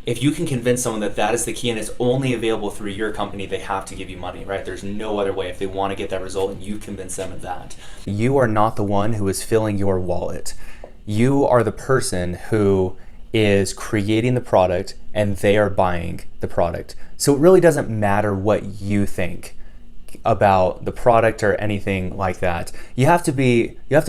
if you can convince someone that that is the key and it's only available through your company, they have to give you money, right? There's no other way if they want to get that result and you convince them of that. You are not the one who is filling your wallet. You are the person who is creating the product and they are buying the product. So it really doesn't matter what you think about the product or anything like that. You have to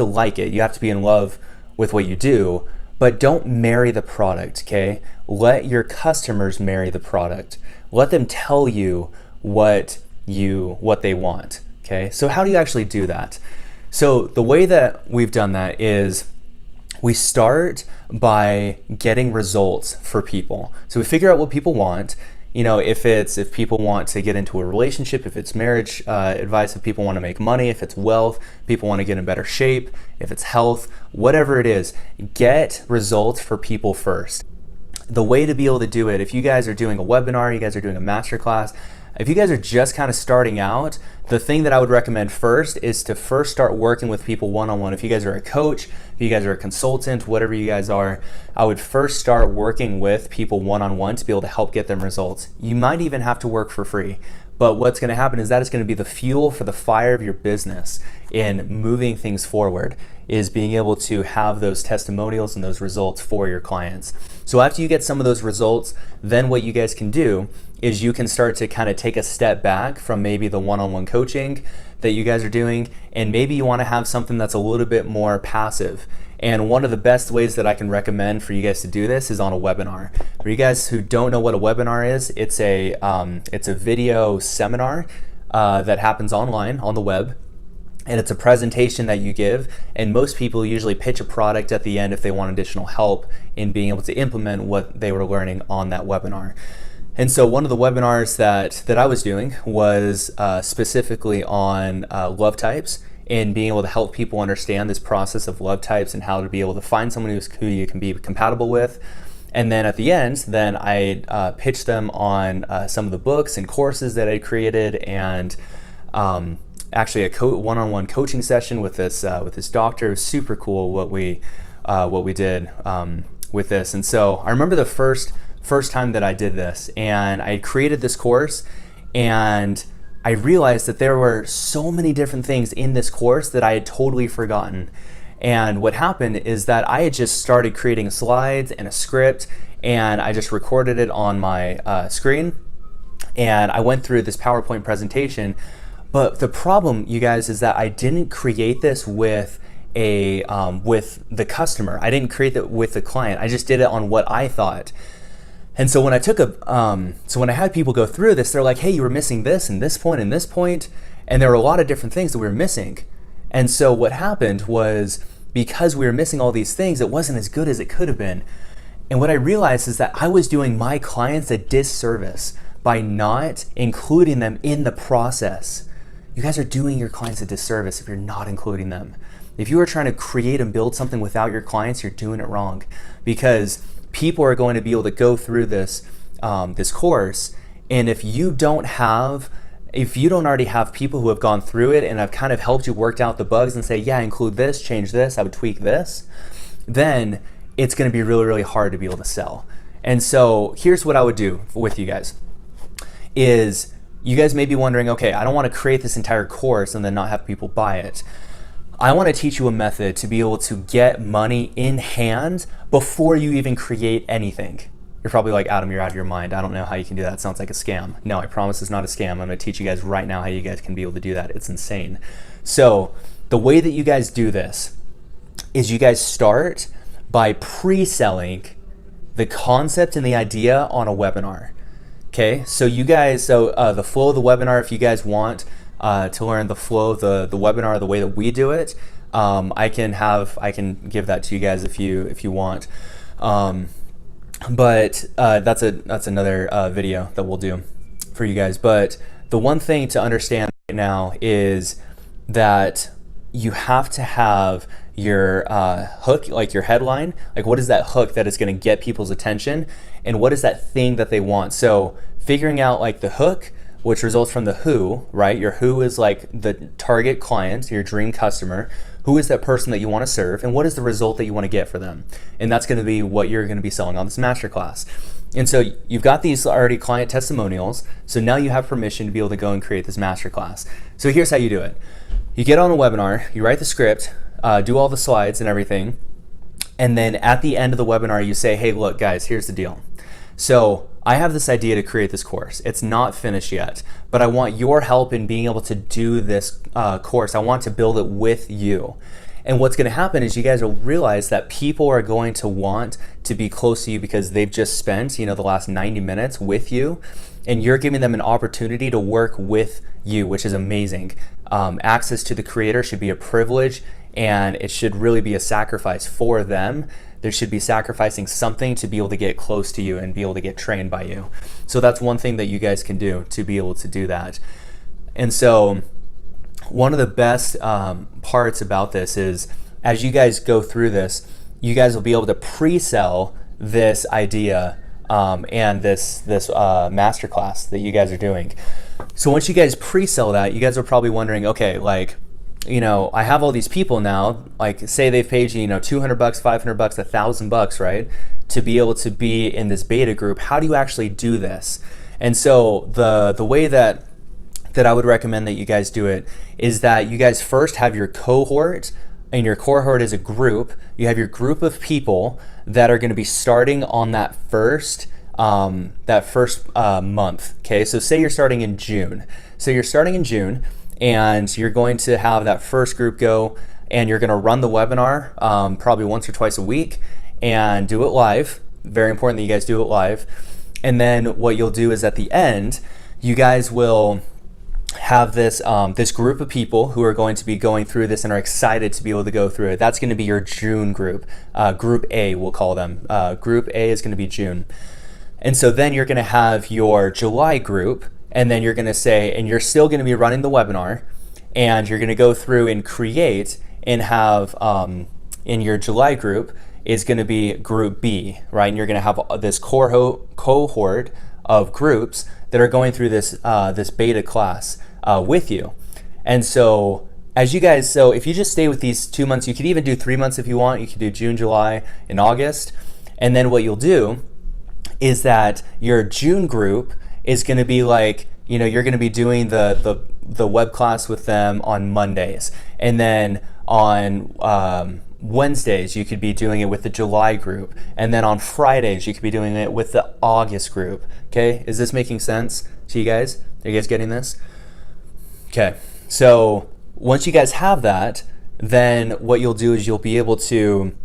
like it. You have to be in love with what you do, but don't marry the product, okay? Let your customers marry the product. Let them tell you what they want, okay? So how do you actually do that? So the way that we've done that is we start by getting results for people. So we figure out what people want. You know, if people want to get into a relationship, if it's marriage advice, if people want to make money, if it's wealth, people want to get in better shape, if it's health, whatever it is, get results for people first. The way to be able to do it, if you guys are doing a webinar, you guys are doing a masterclass, if you guys are just kind of starting out, the thing that I would recommend first is to first start working with people one-on-one. If you guys are a coach, if you guys are a consultant, whatever you guys are, I would first start working with people one-on-one to be able to help get them results. You might even have to work for free, but what's going to happen is that it's going to be the fuel for the fire of your business in moving things forward, is being able to have those testimonials and those results for your clients. So after you get some of those results, then what you guys can do is you can start to kind of take a step back from maybe the one-on-one coaching that you guys are doing, and maybe you want to have something that's a little bit more passive. And one of the best ways that I can recommend for you guys to do this is on a webinar. For you guys who don't know what a webinar is, it's a video seminar that happens online on the web. And it's a presentation that you give, and most people usually pitch a product at the end if they want additional help in being able to implement what they were learning on that webinar. And so one of the webinars that I was doing was specifically on love types, and being able to help people understand this process of love types and how to be able to find someone who you can be compatible with. And then at the end, then I pitched them on some of the books and courses that I created, and actually a one-on-one coaching session with this doctor. It was super cool what we did with this. And so I remember the first time that I did this, and I created this course, and I realized that there were so many different things in this course that I had totally forgotten. And what happened is that I had just started creating slides and a script, and I just recorded it on my screen, and I went through this PowerPoint presentation. But the problem, you guys, is that I didn't create this with with the customer. I didn't create it with the client. I just did it on what I thought. And so when I had people go through this, they're like, "Hey, you were missing this and this point and this point," and there were a lot of different things that we were missing. And so what happened was, because we were missing all these things, it wasn't as good as it could have been. And what I realized is that I was doing my clients a disservice by not including them in the process. You guys are doing your clients a disservice if you're not including them. If you are trying to create and build something without your clients, you're doing it wrong, because people are going to be able to go through this course, and if you don't already have people who have gone through it and have kind of helped you work out the bugs and say, yeah, include this, change this, I would tweak this, then it's going to be really, really hard to be able to sell. And so here's what I would do with you guys is, you guys may be wondering, okay, I don't want to create this entire course and then not have people buy it. I want to teach you a method to be able to get money in hand before you even create anything. You're probably like, Adam, you're out of your mind. I don't know how you can do that. It sounds like a scam. No, I promise it's not a scam. I'm going to teach you guys right now how you guys can be able to do that. It's insane. So the way that you guys do this is you guys start by pre-selling the concept and the idea on a webinar. Okay, so you guys, the flow of the webinar, if you guys want to learn the flow of the webinar, the way that we do it, I can give that to you guys if you want. But that's another video that we'll do for you guys. But the one thing to understand right now is that you have to have your hook, like your headline, like what is that hook that is going to get people's attention, and what is that thing that they want. So figuring out like the hook, which results from the who, right? Your who is like the target client, your dream customer. Who is that person that you want to serve, and what is the result that you want to get for them? And that's going to be what you're going to be selling on this masterclass. And so you've got these already client testimonials. So now you have permission to be able to go and create this masterclass. So here's how you do it. You get on a webinar, you write the script, do all the slides and everything. And then at the end of the webinar, you say, hey, look, guys, here's the deal. So I have this idea to create this course. It's not finished yet, but I want your help in being able to do this course. I want to build it with you. And what's going to happen is you guys will realize that people are going to want to be close to you because they've just spent, the last 90 minutes with you, and you're giving them an opportunity to work with you, which is amazing. Access to the creator should be a privilege, and it should really be a sacrifice for them. There should be sacrificing something to be able to get close to you and be able to get trained by you. So that's one thing that you guys can do to be able to do that. And so one of the best parts about this is as you guys go through this, you guys will be able to pre-sell this idea and this masterclass that you guys are doing. So once you guys pre-sell that, you guys are probably wondering, okay, I have all these people now, say they've paid you, $200, $500, $1,000, right? To be able to be in this beta group. How do you actually do this? And so the way that I would recommend that you guys do it is that you guys first have your cohort, and your cohort is a group. You have your group of people that are going to be starting on that first month. Okay, so say you're starting in June. And you're going to have that first group go, and you're going to run the webinar probably once or twice a week and do it live. Very important that you guys do it live. And then what you'll do is at the end, you guys will have this group of people who are going to be going through this and are excited to be able to go through it. That's going to be your June group. Group A, we'll call them. Group A is going to be June. And so then you're going to have your July group, and then you're going to say, and you're still going to be running the webinar, and you're going to go through and create and have in your July group is going to be Group B, right? And you're going to have this cohort of groups that are going through this beta class with you. And so as you guys, so if you just stay with these 2 months, you could even do 3 months if you want. You could do June, July, and August. And then what you'll do is that your June group is going to be you're going to be doing the web class with them on Mondays. And then on Wednesdays, you could be doing it with the July group. And then on Fridays, you could be doing it with the August group. Okay, is this making sense to you guys? Are you guys getting this? Okay, so once you guys have that, then what you'll do is you'll be able to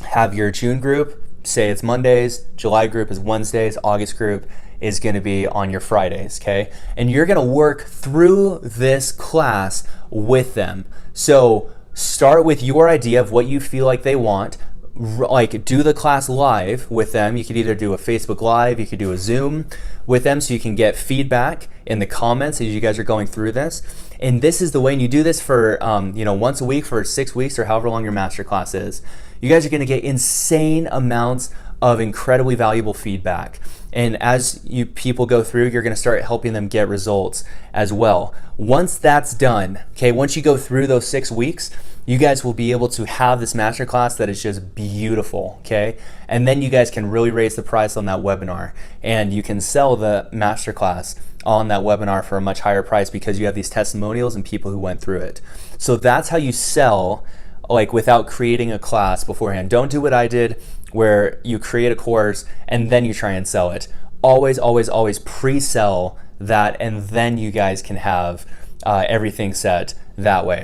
have your June group, say it's Mondays, July group is Wednesdays, August group is going to be on your Fridays, okay? And you're going to work through this class with them. So start with your idea of what you feel like they want. Do the class live with them. You could either do a Facebook Live, you could do a Zoom with them so you can get feedback in the comments as you guys are going through this. And this is the way, and you do this for once a week for 6 weeks or however long your masterclass is. You guys are going to get insane amounts of incredibly valuable feedback. And as you people go through, you're going to start helping them get results as well. Once that's done, okay, once you go through those 6 weeks, you guys will be able to have this masterclass that is just beautiful, okay? And then you guys can really raise the price on that webinar, and you can sell the masterclass on that webinar for a much higher price because you have these testimonials and people who went through it. So that's how you sell without creating a class beforehand. Don't do what I did where you create a course and then you try and sell it. Always, always, always pre-sell that, and then you guys can have everything set that way.